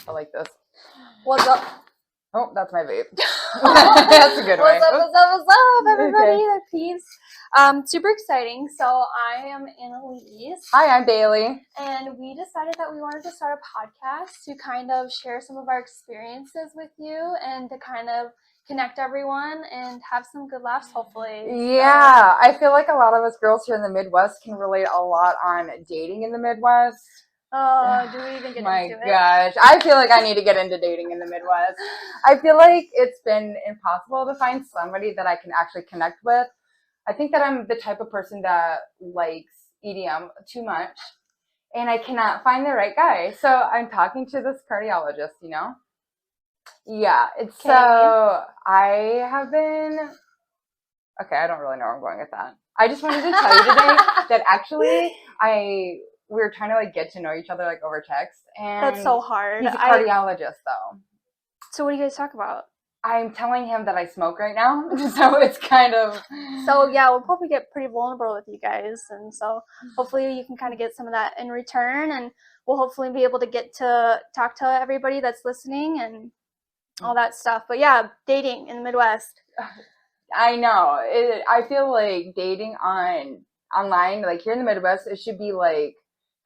I like this. What's up? Oh, that's my vape. That's a good way. What's up, everybody? Okay. Peace. Super exciting. So I am Annalise. Hi, I'm Bailey. And we decided that we wanted to start a podcast to kind of share some of our experiences with you and to kind of connect everyone and have some good laughs, hopefully. Yeah, I feel like a lot of us girls here in the Midwest can relate a lot on dating in the Midwest. Oh, do we even get My into it? gosh, I feel like I need to get into dating in the Midwest. I feel like it's been impossible to find somebody that I can actually connect with. I think that I'm the type of person that likes EDM too much, and I cannot find the right guy. So I'm talking to this cardiologist, you know? Yeah, it's Okay. so I have been, okay, I don't really know where I'm going with that. I just wanted to tell you today that actually we were trying to like get to know each other like over text, and That's so hard. he's a cardiologist though. So what do you guys talk about? I'm telling him that I smoke right now, so it's kind of. So yeah, we'll probably get pretty vulnerable with you guys, and so hopefully you can kind of get some of that in return, and we'll hopefully be able to get to talk to everybody that's listening and all that stuff. But yeah, dating in the Midwest. I know. I feel like dating online, like here in the Midwest, it should be like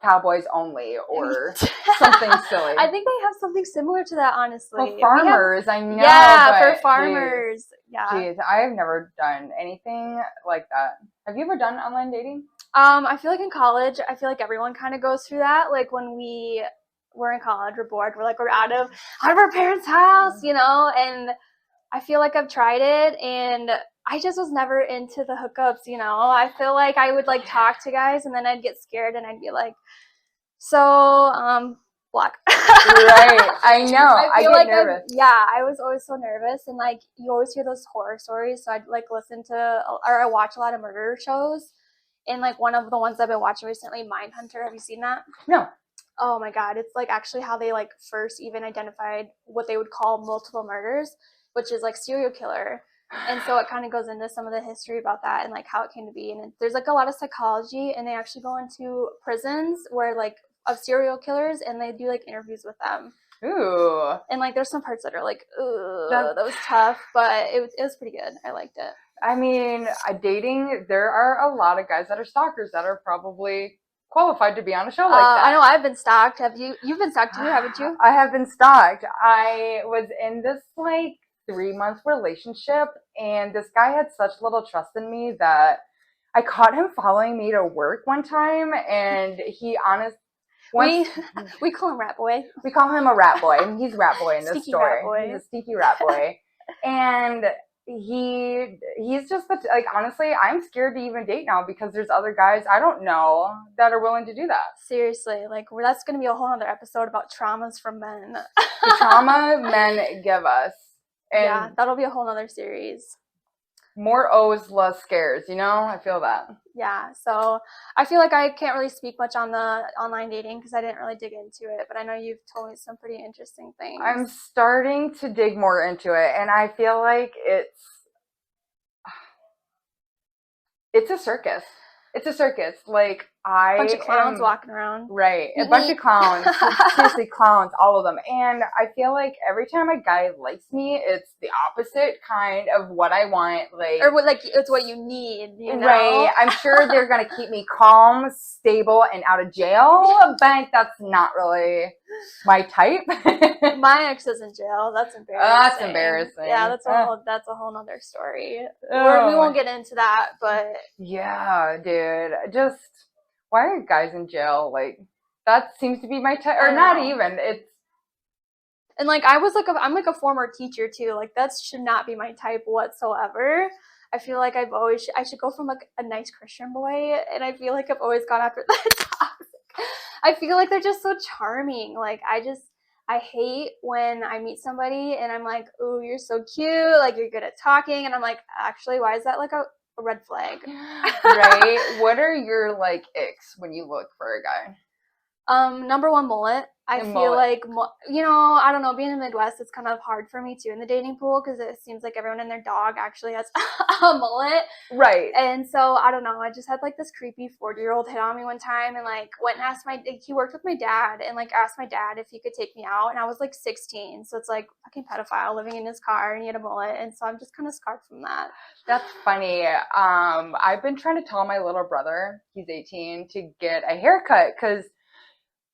Cowboys only or something silly. I think they have something similar to that, honestly. Well, farmers, I know. Yeah, but for farmers. Geez, I have never done anything like that. Have you ever done online dating? I feel like in college, I feel like everyone kind of goes through that. Like when we're in college, we're bored, we're out of our parents' house, you know, and I feel like I've tried it and I just was never into the hookups, you know. I feel like I would like talk to guys and then I'd get scared and I'd be like, block. Right, I know. I get like nervous. I was always so nervous, and like you always hear those horror stories, so I'd like listen to or I watch a lot of murder shows, and like one of the ones I've been watching recently, Mindhunter. Have you seen that? No. Oh my god, it's like actually how they like first even identified what they would call multiple murders, which is like serial killer. And so it kind of goes into some of the history about that and like how it came to be. And there's like a lot of psychology, and they actually go into prisons where like of serial killers, and they do like interviews with them. Ooh. And like there's some parts that are like, that was tough, but it was pretty good. I liked it. I mean, dating, there are a lot of guys that are stalkers that are probably qualified to be on a show like that. I know I've been stalked. You've been stalked too, haven't you? I have been stalked. I was in this like 3-month relationship, and this guy had such little trust in me that I caught him following me to work one time, and he we call him Rat Boy. We call him a rat boy, and he's rat boy in this Stinky story. Rat Boy. He's a stinky rat boy, and he's just like, honestly, I'm scared to even date now because there's other guys I don't know that are willing to do that. Seriously, like that's going to be a whole other episode about traumas from men. The trauma men give us. And yeah, that'll be a whole other series. More O's, less scares, you know? I feel that. Yeah, so I feel like I can't really speak much on the online dating because I didn't really dig into it, but I know you've told me some pretty interesting things. I'm starting to dig more into it, and I feel like it's a circus. It's a circus. Like, a bunch of clowns walking around. Right. A bunch of clowns. Seriously, clowns, all of them. And I feel like every time a guy likes me, it's the opposite kind of what I want. Like, or what, like it's what you need, you know? Right. I'm sure they're going to keep me calm, stable, and out of jail, but that's not really my type. My ex is in jail. That's embarrassing. That's embarrassing. Yeah, that's a whole nother story. We won't get into that, but yeah, dude. Just why are guys in jail? Like, that seems to be my type, or not even. It's and like I'm like a former teacher too. Like that should not be my type whatsoever. I feel like I should go from like a nice Christian boy, and I feel like I've always gone after that toxic. I feel like they're just so charming. Like I hate when I meet somebody and I'm like, ooh, you're so cute, like you're good at talking, and I'm like, actually, why is that like a red flag? Right. What are your like icks when you look for a guy? Number one, mullet. I And feel mullet. like, I don't know, being in the Midwest, it's kind of hard for me too in the dating pool because it seems like everyone and their dog actually has a mullet. Right. And so, I don't know, I just had like this creepy 40-year-old hit on me one time and like went and asked he worked with my dad and like asked my dad if he could take me out. And I was like 16. So it's like fucking pedophile living in his car and he had a mullet. And so I'm just kind of scarred from that. That's funny. I've been trying to tell my little brother, he's 18, to get a haircut because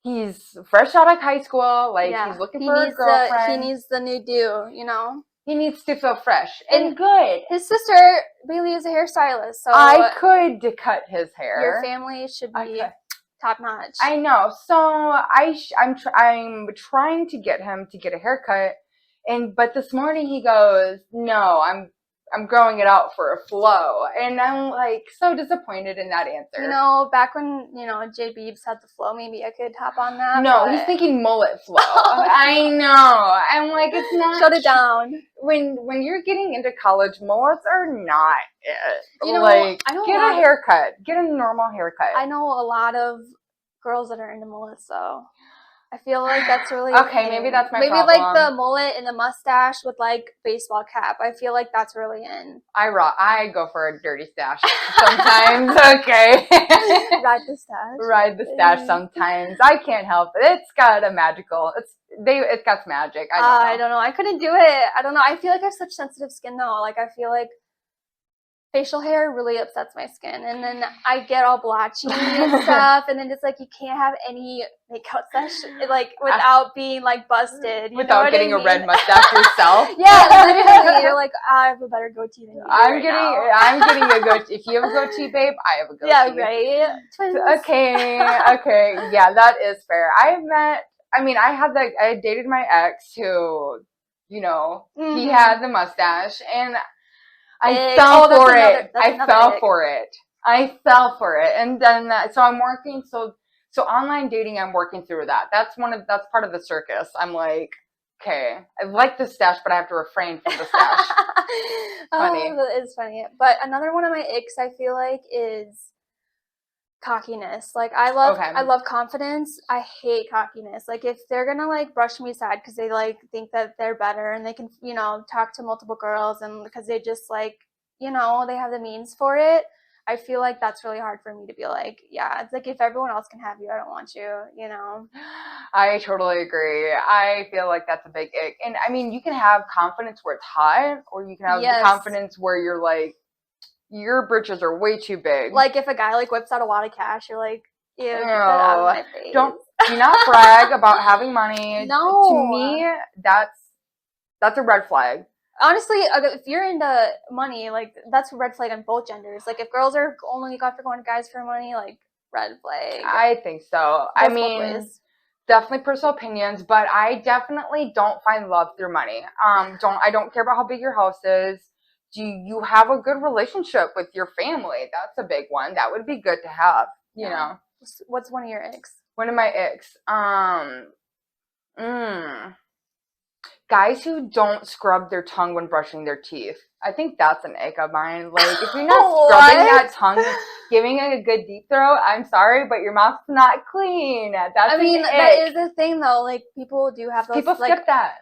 he's fresh out of high school. Like, he's looking for a He girlfriend. needs the new do, you know? He needs to feel fresh and good. His sister, Bailey, is a hairstylist. So I could cut his hair. your family should be top notch. I know. So I'm trying to get him to get a haircut, but this morning he goes, "No, I'm growing it out for a flow," and I'm like so disappointed in that answer. You know, back when J Beebs had the flow, maybe I could hop on that. No, he's thinking mullet flow. I know. I'm like, it's not. Shut it down. When you're getting into college, mullets are not it. You know, like, I know get a haircut. Get a normal haircut. I know a lot of girls that are into mullets, so I feel like that's really okay. Maybe that's my problem. Maybe like the mullet and the mustache with like baseball cap. I feel like that's really in. I go for a dirty stash sometimes. Okay. Ride the stash. Ride the stash sometimes. I can't help it. It's got a magical. It's got magic. I don't know. I couldn't do it. I don't know. I feel like I have such sensitive skin though. Like I feel like facial hair really upsets my skin, and then I get all blotchy and stuff, and then it's like you can't have any makeup session like without being like busted. Without getting a red mustache yourself. Yeah, literally. You're like, I have a better goatee than you. I'm getting a goatee. If you have a goatee, babe, I have a goatee. Yeah, right. Twins. Okay. Yeah, that is fair. I dated my ex who, he had the mustache, and I fell for it. I fell for it. And then, so I'm working, so online dating, I'm working through that. That's part of the circus. I'm like, okay, I like the stash, but I have to refrain from the stash. Funny. Oh, that is funny. But another one of my icks, I feel like, is cockiness. Like I love confidence. I hate cockiness. Like if they're gonna like brush me aside because they like think that they're better and they can talk to multiple girls and because they just like they have the means for it, I feel like that's really hard for me to be like, yeah, it's like if everyone else can have you, I don't want you. I totally agree. I feel like that's a big ick. And I mean, you can have confidence where it's hot, or you can have the confidence where you're like, your britches are way too big. Like if a guy like whips out a wad of cash, you're like, ew, get that out of my face. Do not brag about having money. No. To me, that's a red flag. Honestly, if you're into money, like that's a red flag on both genders. Like if girls are only after going to guys for money, like red flag. I think so. I mean, definitely personal opinions, but I definitely don't find love through money. I don't care about how big your house is. Do you have a good relationship with your family? That's a big one. That would be good to have, you know. What's one of your icks? One of my icks. Guys who don't scrub their tongue when brushing their teeth. I think that's an ick of mine. Like, if you're not scrubbing that tongue, giving it a good deep throat, I'm sorry, but your mouth's not clean. That's an ick. That is the thing, though. Like, people do have those. People skip that.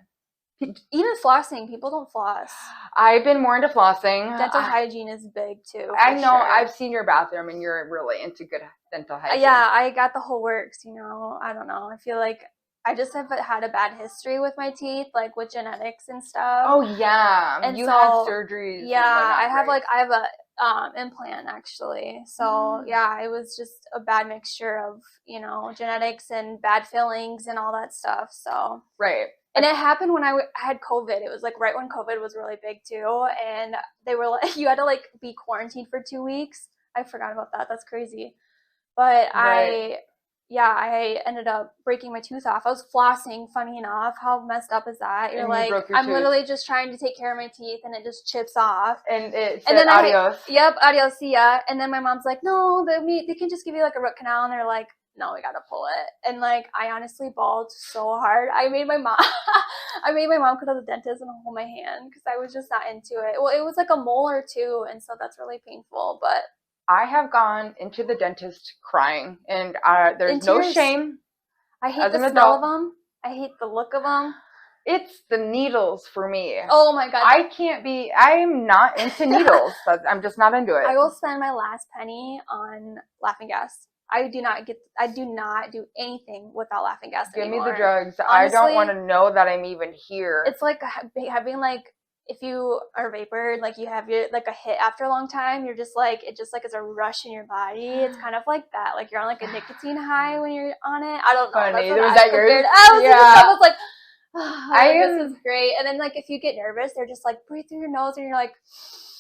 Even flossing, people don't floss. I've been more into flossing. Dental hygiene is big too. I know. Sure. I've seen your bathroom, and you're really into good dental hygiene. Yeah, I got the whole works. I don't know. I feel like I just have had a bad history with my teeth, like with genetics and stuff. Oh yeah, and you had surgeries. Yeah, I have a implant actually. So yeah, it was just a bad mixture of genetics and bad fillings and all that stuff. So right. And it happened when I had COVID. It was like right when COVID was really big too. And they were like, you had to like be quarantined for 2 weeks. I forgot about that. That's crazy. But I ended up breaking my tooth off. I was flossing, funny enough. How messed up is that? You're like, I'm literally just trying to take care of my teeth and it just chips off. And it said adios. Adios, see ya. And then my mom's like, no, they can just give you like a root canal. And they're like, no, we gotta pull it. And like I honestly bawled so hard. I made my mom go to the dentist and hold my hand because I was just not into it. Well, it was like a molar too, and so that's really painful. But I have gone into the dentist crying, and there's no shame. I hate As the an smell of adult, them. I hate the look of them. it's the needles for me. Oh my god. I'm not into needles. I'm just not into it. I will spend my last penny on laughing gas. I do not do anything without laughing gas Give anymore. me the drugs. Honestly, I don't want to know that I'm even here. It's like having like, if you are vapored, like you have your like a hit after a long time, you're just like, it just like is a rush in your body. It's kind of like that. Like you're on like a nicotine high when you're on it. I don't know. Funny. That's what Was I that compared. yours? I was like, I this is great. And then like if you get nervous, they're just like, breathe through your nose, and you're like,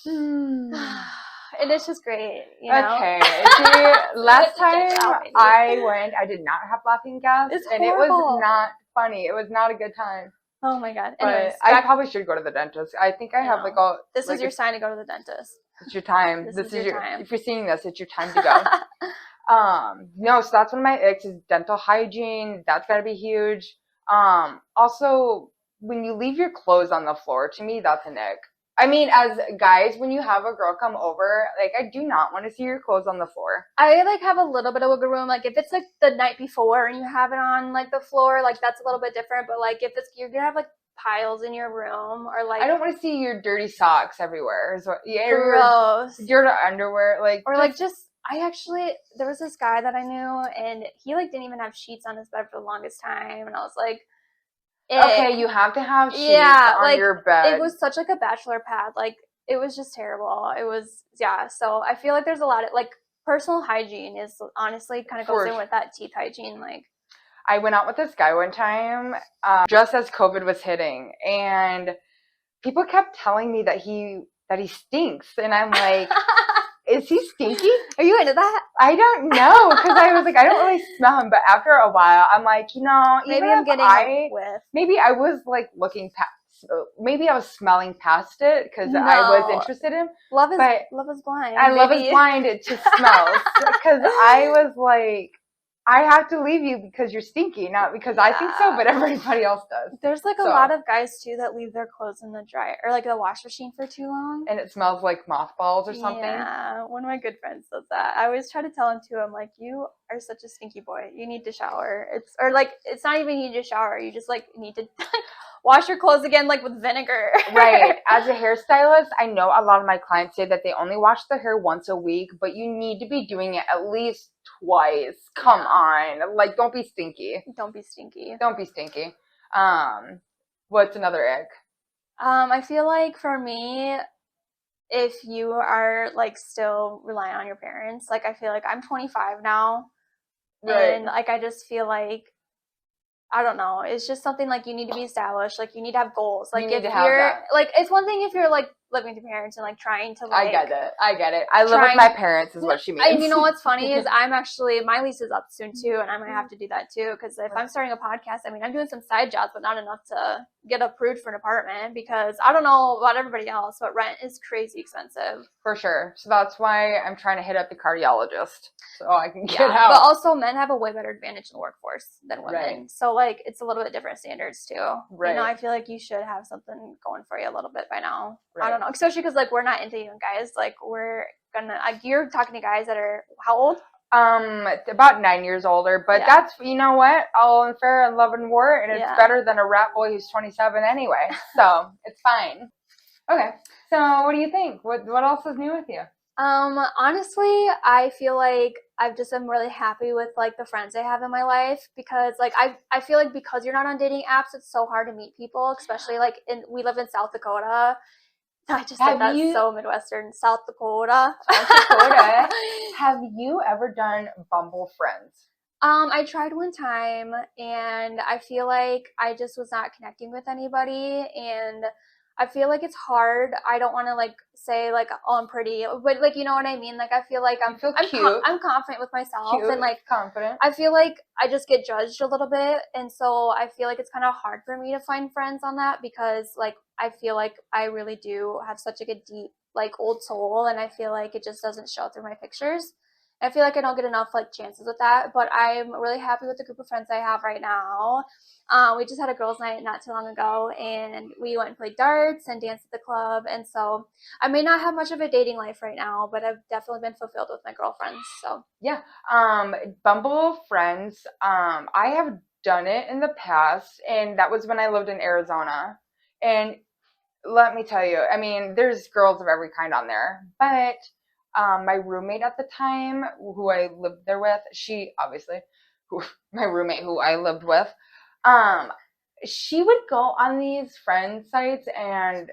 and it's just great, you know. Okay. See, last time I went, I did not have laughing gas, and it was not funny. It was not a good time. Oh my god. But Anyways, I probably should go to the dentist. I think I have like all. This is your sign to go to the dentist. It's your time. This is your time. If you're seeing this, it's your time to go. No, so that's one of my icks is dental hygiene. That's gotta be huge. Also, when you leave your clothes on the floor, to me, that's an ick. I mean, as guys, when you have a girl come over, like, I do not want to see your clothes on the floor. I, like, have a little bit of wiggle room. Like, if it's, like, the night before and you have it on, like, the floor, like, that's a little bit different. But, like, if it's, you're gonna have, like, piles in your room or, like... I don't want to see your dirty socks everywhere. So, yeah, gross. Your underwear, like... Or, like, just... there was this guy that I knew, and he, like, didn't even have sheets on his bed for the longest time. And I was like... Okay, you have to have sheets on your bed. It was such like a bachelor pad. Like, it was just terrible. It was, yeah. So I feel like there's a lot of like personal hygiene is honestly kind of goes in with that teeth hygiene. Like, I went out with this guy one time just as COVID was hitting, and people kept telling me that he stinks, and I'm like, is he stinky? Are you into that? I don't know, because I was like, I don't really smell him, but after a while, I'm like, you know, maybe I'm getting with. Maybe I was like looking past, maybe I was smelling past it because I was interested in. Love is blind. Love is blind to smells, because I was like, I have to leave you because you're stinky, not because I think so, but everybody else does. There's like a lot of guys too that leave their clothes in the dryer or like the wash machine for too long. And it smells like mothballs or something. Yeah, one of my good friends does that. I always try to tell him too, I'm like, you are such a stinky boy. You need to shower. It's not even you need to shower. You just like need to wash your clothes again, like with vinegar. Right. As a hairstylist, I know a lot of my clients say that they only wash their hair once a week, but you need to be doing it at least twice. Come on. Like, don't be stinky. Don't be stinky. Don't be stinky. What's another ick? I feel like for me, if you are like still relying on your parents, like I feel like I'm 25 now. Right. And like I just feel like, I don't know. It's just something like you need to be established. Like you need to have goals. Like if you're like, it's one thing if you're like living with your parents and like trying to like. I get it. I live with my parents is what she means. And you know what's funny is I'm actually, my lease is up soon too, and I'm gonna have to do that too because if I'm starting a podcast, I mean I'm doing some side jobs, but not enough to get approved for an apartment because I don't know about everybody else, but rent is crazy expensive. For sure. So that's why I'm trying to hit up the cardiologist so I can get out. But also men have a way better advantage in the workforce than women. Right. So like it's a little bit different standards too. Right. You know, I feel like you should have something going for you a little bit by now. Right. I don't know. Especially because like we're not into young guys. Like we're gonna like you're talking to guys that are how old? About 9 years older, but that's, you know what, all in fair and love and war, and it's better than a rat boy who's 27 anyway, so it's fine. Okay, so what do you think? What else is new with you? Honestly, I feel like I've just been really happy with like the friends I have in my life because like I feel like because you're not on dating apps, it's so hard to meet people, especially like we live in South Dakota. I just said that so Midwestern. South Dakota. South Dakota. Have you ever done Bumble Friends? I tried one time, and I feel like I just was not connecting with anybody, and I feel like it's hard. I don't want to like say like, oh, I'm pretty, but like, you know what I mean? Like, I feel like I'm cute. I'm confident with myself, cute, and like confident. I feel like I just get judged a little bit, and so I feel like it's kind of hard for me to find friends on that because like I feel like I really do have such like a deep like old soul, and I feel like it just doesn't show through my pictures. I feel like I don't get enough like chances with that, but I'm really happy with the group of friends I have right now. We just had a girls' night not too long ago, and we went and played darts and danced at the club. And so I may not have much of a dating life right now, but I've definitely been fulfilled with my girlfriends. So yeah, Bumble Friends. I have done it in the past, and that was when I lived in Arizona. And let me tell you, I mean, there's girls of every kind on there, but my roommate at the time, who I lived there with, she obviously, my roommate who I lived with, um, she would go on these friend sites and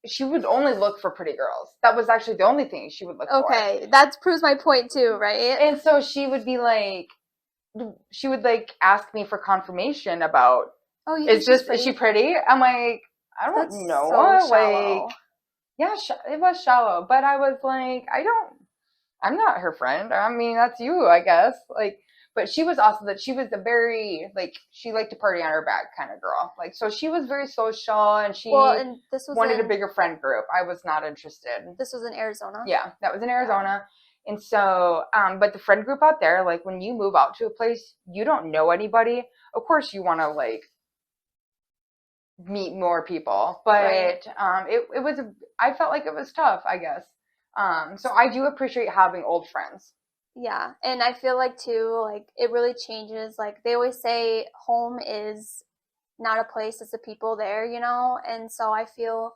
she would only look for pretty girls. That was actually the only thing she would look for. Okay, that proves my point too, right? And so she would be like, she would like ask me for confirmation about, Oh, you think is she pretty? I'm like, I don't That's know. so Like, shallow. yeah, it was shallow, but I was like, I'm not her friend. I mean, that's you, I guess. Like, but she was also that she was a very, like, she liked to party on her back kind of girl. Like, so she was very social and she And this was wanted a bigger friend group. I was not interested. This was in Arizona? Yeah, that was in Arizona. Yeah. And so, but the friend group out there, like when you move out to a place, you don't know anybody. Of course you want to like meet more people, but right. It was, I felt like it was tough, I guess. So I do appreciate having old friends. Yeah, and I feel like too, like it really changes. Like they always say, home is not a place, it's the people there, you know? And so I feel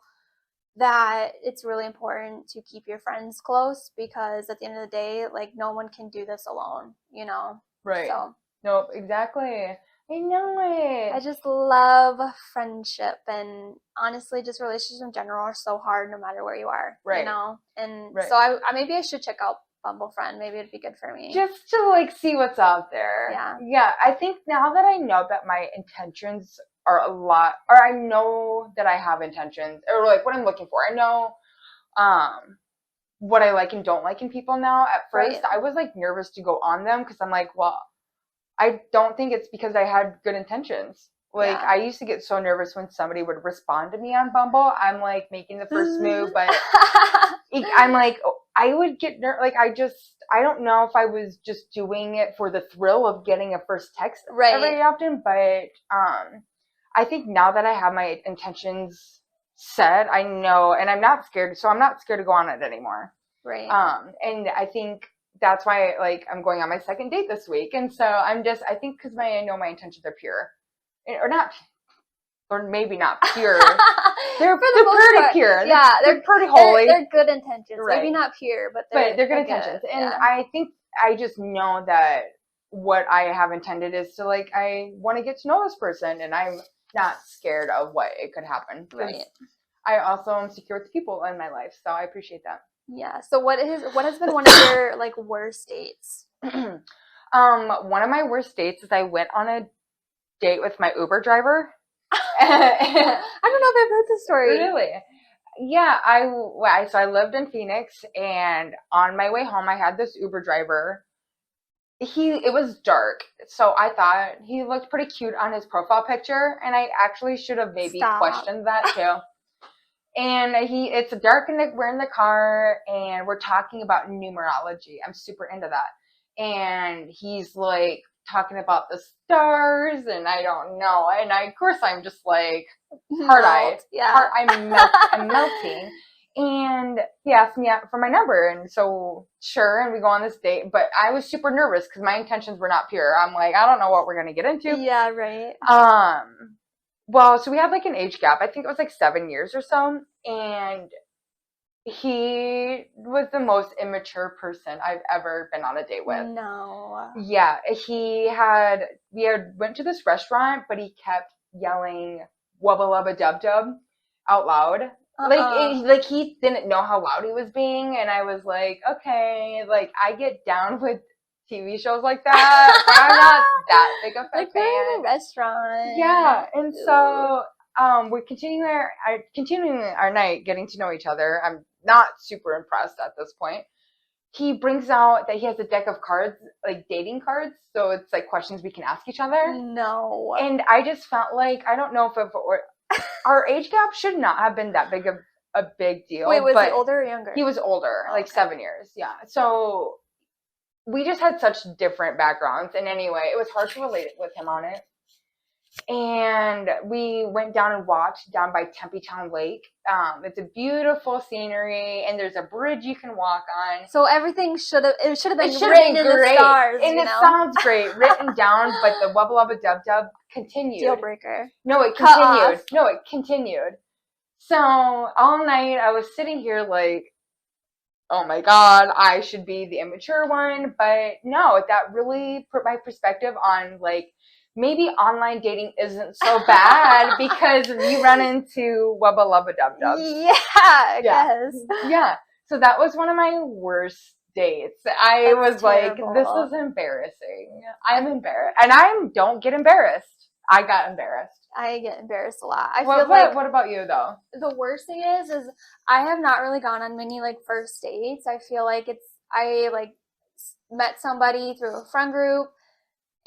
that it's really important to keep your friends close because at the end of the day, like no one can do this alone, you know? Right. So, nope, exactly. I know it. I just love friendship, and honestly, just relationships in general are so hard no matter where you are, right. You know? And right. So I maybe I should check out Bumble Friend. Maybe it'd be good for me. Just to like see what's out there. Yeah. Yeah, I think now that I know that my intentions are a lot, or I know that I have intentions, or like what I'm looking for. I know what I like and don't like in people now. At first, right. I was like nervous to go on them because I'm like, well, I don't think it's because I had good intentions. Like, yeah. I used to get so nervous when somebody would respond to me on Bumble. I'm like making the first move, but I'm like, I would get like, I don't know if I was just doing it for the thrill of getting a first text right. Very often, but I think now that I have my intentions set, I know, and I'm not scared, so I'm not scared to go on it anymore. Right. And I think that's why, like, I'm going on my second date this week. And so I think because I know my intentions are pure. Or not, or maybe not pure. they're pretty pure. Yeah, they're pretty holy. They're good intentions. Right. Maybe not pure, but they're good intentions. And yeah. I think I just know that what I have intended is to, like, I want to get to know this person, and I'm not scared of what it could happen. Right. I also am secure with the people in my life, so I appreciate that. Yeah. So what has been one of your like worst dates? One of my worst dates is I went on a date with my Uber driver. I don't know if I've heard this story. Really? Yeah, so I lived in Phoenix, and on my way home I had this Uber driver. It was dark, so I thought he looked pretty cute on his profile picture, and I actually should have maybe questioned that too. And it's dark, and we're in the car, and we're talking about numerology. I'm super into that. And he's like talking about the stars, and I don't know. And of course, I'm just like heart-eyed. Yeah. I'm melting. And he asked me for my number, and so sure, and we go on this date. But I was super nervous because my intentions were not pure. I'm like, I don't know what we're gonna get into. Yeah, right. Well, so we had like an age gap. I think it was like 7 years or so. And he was the most immature person I've ever been on a date with. No. Yeah. We went to this restaurant, but he kept yelling Wubba Lubba Dub Dub out loud. Like he didn't know how loud he was being. And I was like, okay, like I get down with TV shows like that, but I'm not that big of a fan. We're in a restaurant. Yeah, and so we're continuing our night, getting to know each other. I'm not super impressed at this point. He brings out that he has a deck of cards, like dating cards, so it's like questions we can ask each other. No. And I just felt like, I don't know if our age gap should not have been that big of a big deal. Wait, was he older or younger? He was older, like 7 years. Yeah, so we just had such different backgrounds, and anyway, it was hard to relate with him on it. and we went down and walked down by Tempe Town Lake. It's a beautiful scenery, and there's a bridge you can walk on. So everything should have been written in the stars, and it sounds great, written down. But the Wubba Lubba Dub Dub continued. Deal breaker. No, it continued. No, it continued. So all night I was sitting here like, oh my God, I should be the immature one. But no, that really put my perspective on like, maybe online dating isn't so bad because you run into Wubba Lubba Dub Dubs. Yeah, I guess. Yeah. So that was one of my worst dates. I was terrible. like, this is embarrassing. I'm embarrassed. And don't get embarrassed. I got embarrassed. I get embarrassed a lot. What about you though? The worst thing is I have not really gone on many like first dates. I feel like I like met somebody through a friend group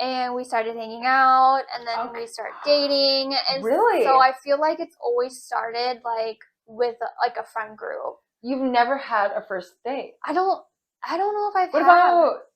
and we started hanging out and then we started dating. And really? So I feel like it's always started like with like a friend group. You've never had a first date? I don't know if I've What about?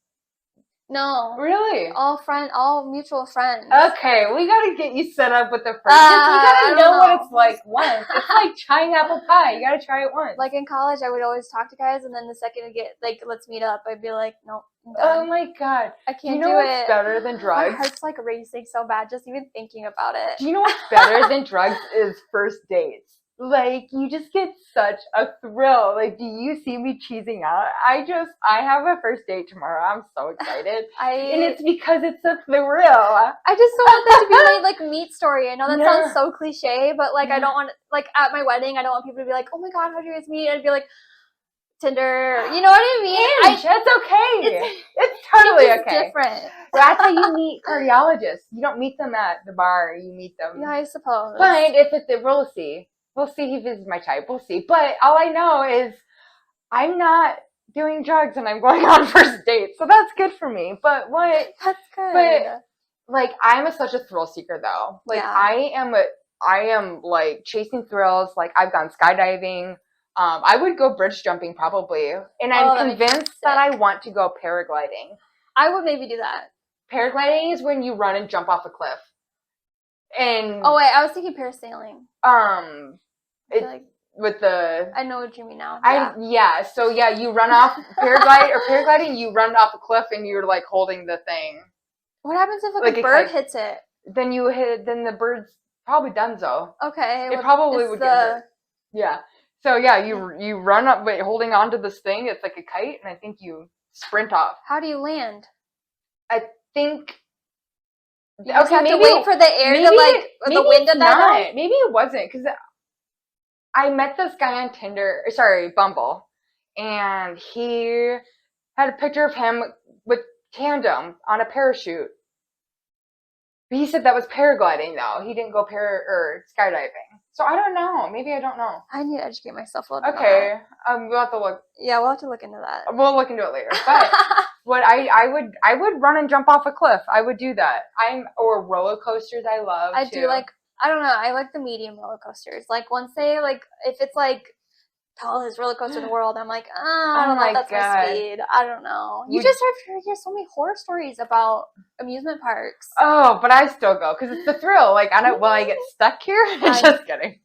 No. Really? All mutual friends. Okay, we gotta get you set up with the first. You gotta know what it's like once. It's like trying apple pie. You gotta try it once. Like in college, I would always talk to guys, and then the second I get like, let's meet up, I'd be like, nope. Oh my God. I can't do it. You know what's better than drugs? My heart's like racing so bad just even thinking about it. Do you know what's better than drugs is first dates? Like, you just get such a thrill. Like, do you see me cheesing out? I have a first date tomorrow. I'm so excited. And it's because it's a thrill. I just don't want that to be my, like, meet story. I know that sounds so cliche, but, like, I don't want, like, at my wedding, I don't want people to be like, oh my God, how'd you guys meet? I'd be like, Tinder. You know what I mean? It's okay. It's totally okay. Different. That's how you meet cardiologists. You don't meet them at the bar. You meet them. Yeah, I suppose. But if it's, we'll see. We'll see if it's my type. We'll see. But all I know is I'm not doing drugs and I'm going on first dates. So that's good for me. But what? That's good. But like, I'm such a thrill seeker though. Like I am like chasing thrills. Like I've gone skydiving. I would go bridge jumping probably. And I'm convinced that I want to go paragliding. I would maybe do that. Paragliding is when you run and jump off a cliff. And oh wait, I was thinking parasailing. I know what you mean now. So you run off paragliding, you run off a cliff and you're like holding the thing. What happens if like a bird hits it? Then the bird's probably donezo. Okay. It probably would get hurt. Yeah. So you run up holding onto this thing, it's like a kite, and I think you sprint off. How do you land? I think you just have to wait for the air to the wind to die. Maybe it wasn't, because I met this guy on Bumble, and he had a picture of him with tandem on a parachute. But he said that was paragliding, though. He didn't go skydiving. So I don't know. Maybe I don't know. I need to educate myself a little bit. Okay. We'll have to look. Yeah, we'll have to look into that. We'll look into it later. But what I would run and jump off a cliff. I would do that. Or roller coasters. I love. I do like. I don't know. I like the medium roller coasters. Like once they if it's like tallest roller coaster in the world, I'm like, I don't know if that's my speed. I don't know. You just hear so many horror stories about amusement parks. Oh, but I still go because it's the thrill. Like, will I get stuck here? Just kidding.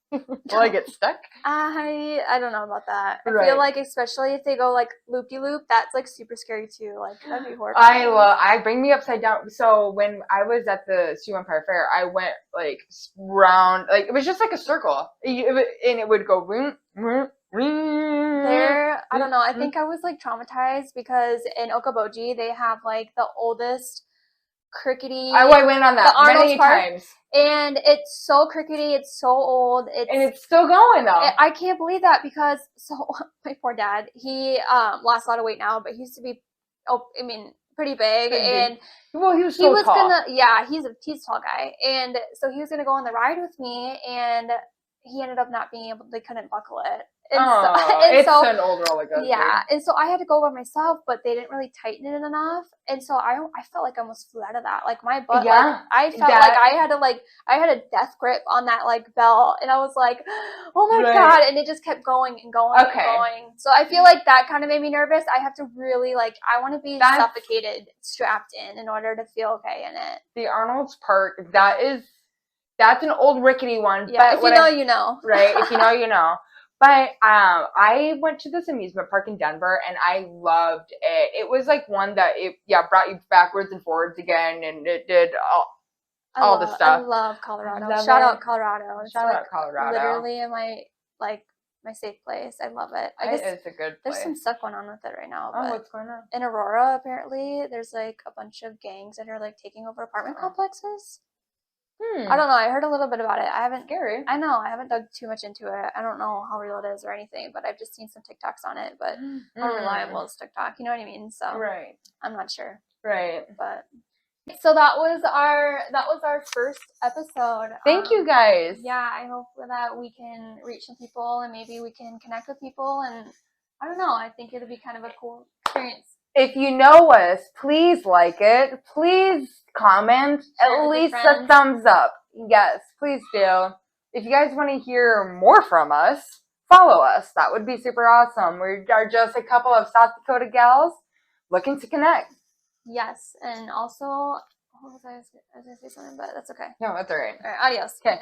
Will I get stuck? I don't know about that. I feel like especially if they go like loop-de-loop, that's like super scary too. Like that'd be horrifying. I bring me upside down. So when I was at the Sioux Empire Fair, I went like round, like it was just like a circle, and it would go there. I don't know. I think I was like traumatized because in Okoboji they have like the oldest crickety. I went on that many times. And it's so crickety, it's so old. And it's still going though. I can't believe that because my poor dad, he lost a lot of weight now, but he used to be pretty big. And he was so tall. He's a tall guy. And so he was gonna go on the ride with me, and he ended up not being able, they couldn't buckle it. And it's so an old roller coaster. yeah, and so I had to go by myself, but they didn't really tighten it enough, and so I felt like I almost flew out of that. Like my butt, Yeah, I felt like I had a death grip on that belt, and I was like, oh my God, and it just kept going and going and going. So I feel like that kind of made me nervous. I have to really I want to be suffocated, strapped in order to feel okay in it. The Arnold's Park, that's an old rickety one. Yeah, but if you know, you know. Right, if you know, you know. But I went to this amusement park in Denver, and I loved it. It was like one that brought you backwards and forwards again, and it did all the stuff. I love Colorado. Shout out Colorado. It's Shout out Colorado. Literally in my my safe place. I love it. I guess it's a good place. There's some stuff going on with it right now. Oh, what's going on? In Aurora, apparently, there's a bunch of gangs that are taking over apartment complexes. I don't know. I heard a little bit about it. I haven't. Scary. I know. I haven't dug too much into it. I don't know how real it is or anything, but I've just seen some TikToks on it. But how reliable is TikTok? You know what I mean? So I'm not sure. Right. But so that was our first episode. Thank you guys. Yeah, I hope that we can reach some people and maybe we can connect with people. And I don't know. I think it'll be kind of a cool experience. If you know us, please like it. Please comment. At least a thumbs up. Yes, please do. If you guys want to hear more from us, follow us. That would be super awesome. We are just a couple of South Dakota gals looking to connect. Yes, and also, I was going to say something, but that's okay. No, that's all right. All right, adios. Okay.